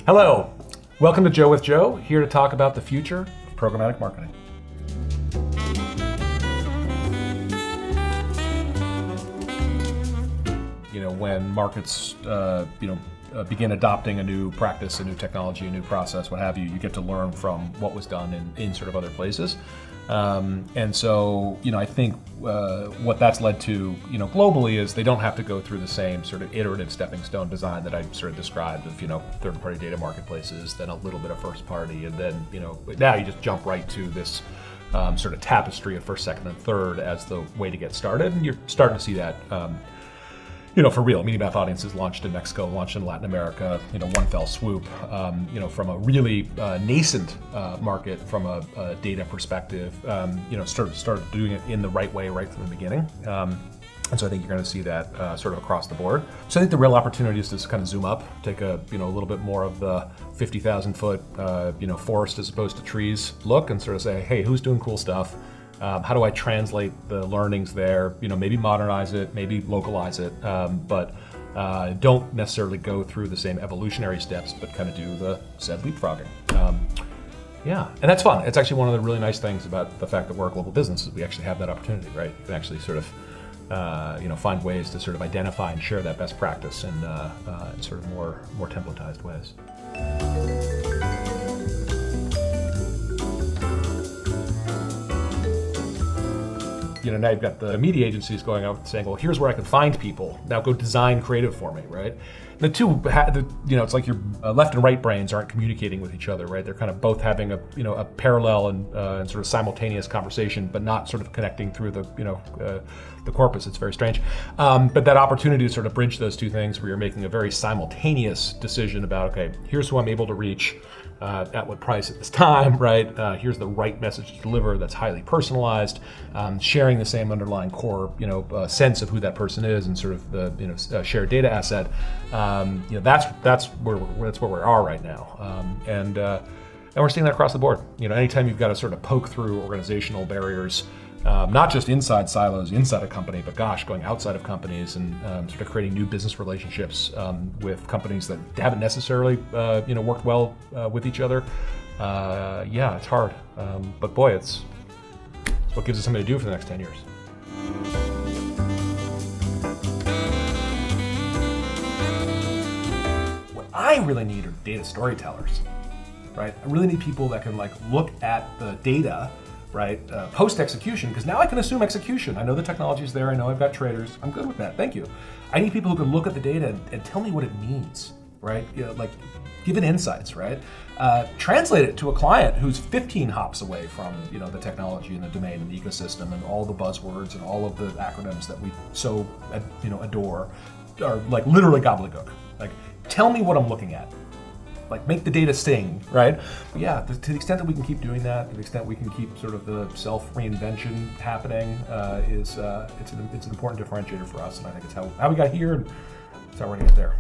Hello, welcome to Joe with Joe, here to talk about the future of programmatic marketing. When markets, begin adopting a new practice, a new technology, a new process, what have you, you get to learn from what was done in sort of other places. And so, I think what that's led to, globally is they don't have to go through the same sort of iterative stepping stone design that I sort of described of, third-party data marketplaces, then a little bit of first party, and then, now you just jump right to this sort of tapestry of first, second, and third as the way to get started. And you're starting to see that, for real. Media Math Audiences launched in Mexico, launched in Latin America, one fell swoop, from a really nascent market from a data perspective, started doing it in the right way right from the beginning. And so I think you're going to see that sort of across the board. So I think the real opportunity is to just kind of zoom up, take a little bit more of the 50,000 foot forest as opposed to trees look, and sort of say, hey, who's doing cool stuff? How do I translate the learnings there? Maybe modernize it, maybe localize it, but don't necessarily go through the same evolutionary steps, but kind of do the said leapfrogging. And that's fun. It's actually one of the really nice things about the fact that we're a global business is we actually have that opportunity, right? You can actually sort of, find ways to sort of identify and share that best practice in sort of more templatized ways. Now you've got the media agencies going out saying, well, here's where I can find people. Now go design creative for me, right? The two, it's like your left and right brains aren't communicating with each other, right? They're kind of both having a parallel and sort of simultaneous conversation, but not sort of connecting through the corpus. It's very strange. But that opportunity to sort of bridge those two things where you're making a very simultaneous decision about, okay, here's who I'm able to reach, at what price at this time, right? Here's the right message to deliver that's highly personalized, sharing the same underlying core, sense of who that person is and sort of the, shared data asset. That's where we are right now. And we're seeing that across the board. Anytime you've got to sort of poke through organizational barriers, not just inside silos, inside a company, but going outside of companies and sort of creating new business relationships with companies that haven't necessarily, worked well with each other. It's hard. But boy, it's what gives us something to do for the next 10 years. What I really need are data storytellers, right? I really need people that can look at the data, right, post-execution, because now I can assume execution. I know the technology is there. I know I've got traders. I'm good with that. Thank you. I need people who can look at the data and tell me what it means, right? Give it insights, right? Translate it to a client who's 15 hops away from, the technology and the domain and the ecosystem and all the buzzwords and all of the acronyms that we so, adore are literally gobbledygook. Tell me what I'm looking at. Make the data sing, right? But to the extent that we can keep doing that, to the extent we can keep sort of the self-reinvention happening, it's an important differentiator for us, and I think it's how we got here, and it's how we're gonna get there.